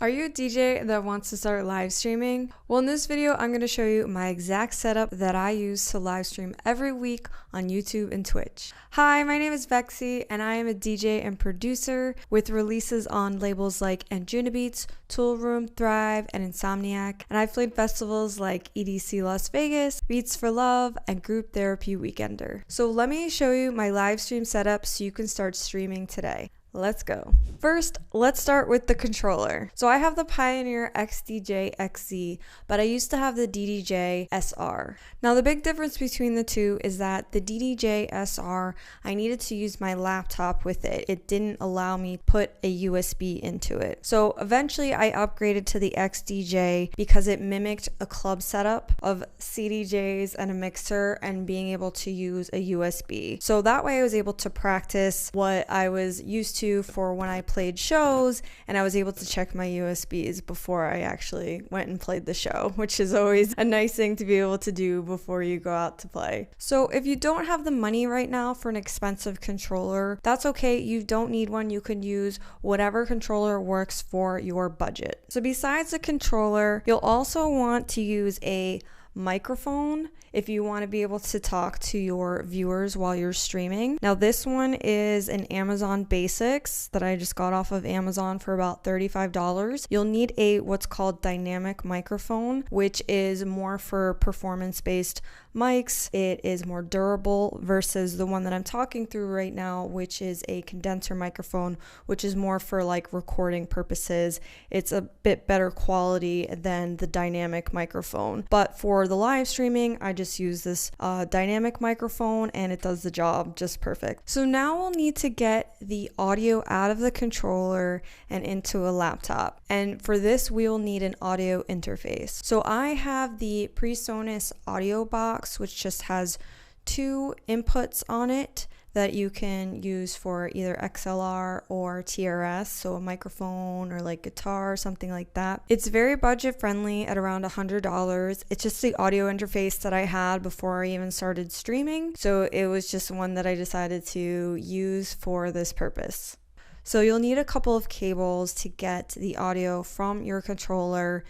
Are you a DJ that wants to start live streaming? Well, in this video, I'm going to show you my exact setup that I use to live stream every week on YouTube and Twitch. Hi, my name is Bexxie, and I am a DJ and producer with releases on labels like Anjunabeats, Toolroom, Thrive, and Insomniac. And I've played festivals like EDC Las Vegas, Beats for Love, and Group Therapy Weekender. So let me show you my live stream setup so you can start streaming today. Let's go. First, let's start with the controller. So I have the Pioneer XDJ XZ, but I used to have the DDJ SR. Now the big difference between the two is that the DDJ SR, I needed to use my laptop with it. It didn't allow me to put a USB into it. So eventually I upgraded to the XDJ because it mimicked a club setup of CDJs and a mixer and being able to use a USB. So that way I was able to practice what I was used to for when I played shows, and I was able to check my USBs before I actually went and played the show, which is always a nice thing to be able to do before you go out to play. So if you don't have the money right now for an expensive controller, that's okay. You don't need one. You can use whatever controller works for your budget. So besides the controller, you'll also want to use a microphone if you want to be able to talk to your viewers while you're streaming. Now this one is an Amazon Basics that I just got off of Amazon for about $35. You'll need a what's called dynamic microphone, which is more for performance-based mics. It is more durable versus the one that I'm talking through right now, which is a condenser microphone, which is more for like recording purposes. It's a bit better quality than the dynamic microphone. But for the live streaming, I just use this dynamic microphone and it does the job just perfect. So now we'll need to get the audio out of the controller and into a laptop. And for this, we'll need an audio interface. So I have the PreSonus audio box, which just has two inputs on it that you can use for either XLR or TRS, so a microphone or like guitar or something like that. It's very budget friendly at around $100. It's just the audio interface that I had before I even started streaming, so it was just one that I decided to use for this purpose. So you'll need a couple of cables to get the audio from your controller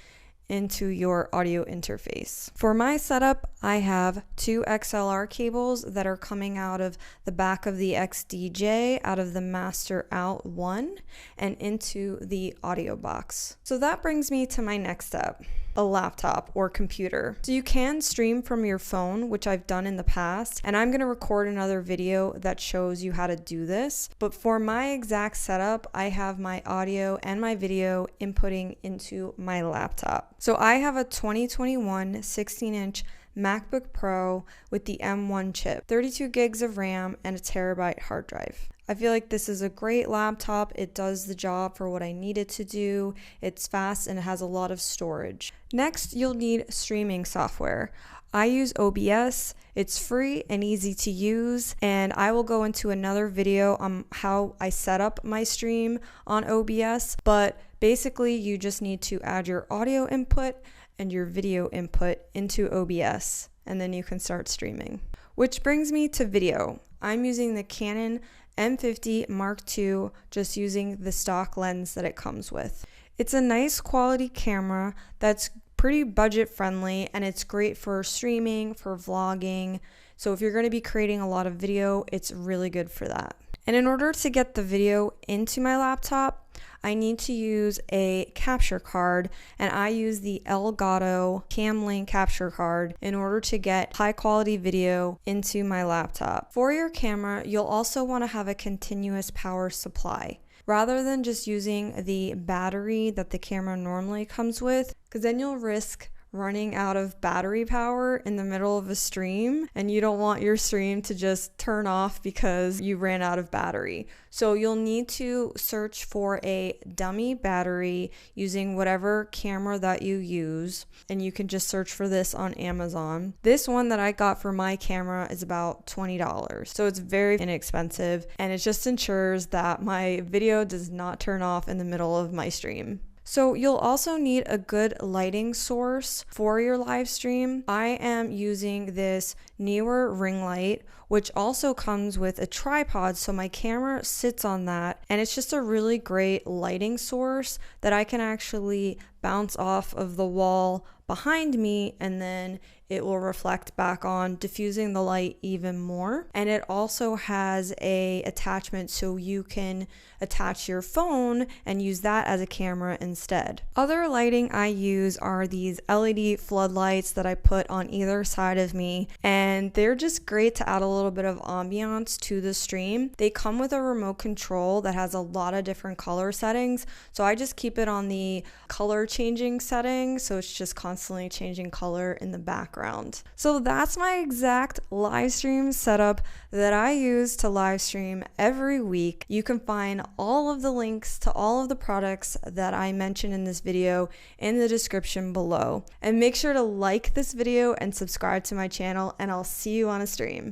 into your audio interface. For my setup, I have two XLR cables that are coming out of the back of the XDJ, out of the master out 1, and into the audio box. So that brings me to my next step, a laptop or computer. So you can stream from your phone, which I've done in the past, and I'm going to record another video that shows you how to do this. But for my exact setup, I have my audio and my video inputting into my laptop. So I have a 2021 16-inch MacBook Pro with the M1 chip, 32 gigs of RAM, and a terabyte hard drive. I feel like this is a great laptop. It does the job for what I need it to do. It's fast and it has a lot of storage. Next, you'll need streaming software. I use OBS. It's free and easy to use, and I will go into another video on how I set up my stream on OBS, but basically you just need to add your audio input and your video input into OBS, and then you can start streaming. Which brings me to video. I'm using the Canon M50 Mark II, just using the stock lens that it comes with. It's a nice quality camera that's pretty budget friendly, and it's great for streaming, for vlogging. So if you're going to be creating a lot of video, it's really good for that. And in order to get the video into my laptop, I need to use a capture card, and I use the Elgato Camlink capture card in order to get high quality video into my laptop. For your camera, you'll also want to have a continuous power supply, rather than just using the battery that the camera normally comes with, because then you'll risk running out of battery power in the middle of a stream, and you don't want your stream to just turn off because you ran out of battery. So you'll need to search for a dummy battery using whatever camera that you use, and you can just search for this on Amazon. This one that I got for my camera is about $20, so it's very inexpensive, and it just ensures that my video does not turn off in the middle of my stream. So you'll also need a good lighting source for your live stream. I am using this newer ring light, which also comes with a tripod, so my camera sits on that, and it's just a really great lighting source that I can actually bounce off of the wall behind me, and then it will reflect back on, diffusing the light even more. And it also has a attachment so you can attach your phone and use that as a camera instead. Other lighting I use are these LED floodlights that I put on either side of me, and they're just great to add a little bit of ambiance to the stream. They come with a remote control that has a lot of different color settings, so I just keep it on the color changing setting, so it's just constantly changing color in the background. So that's my exact live stream setup that I use to live stream every week. You can find all of the links to all of the products that I mentioned in this video in the description below. And make sure to like this video and subscribe to my channel, and I'll see you on a stream.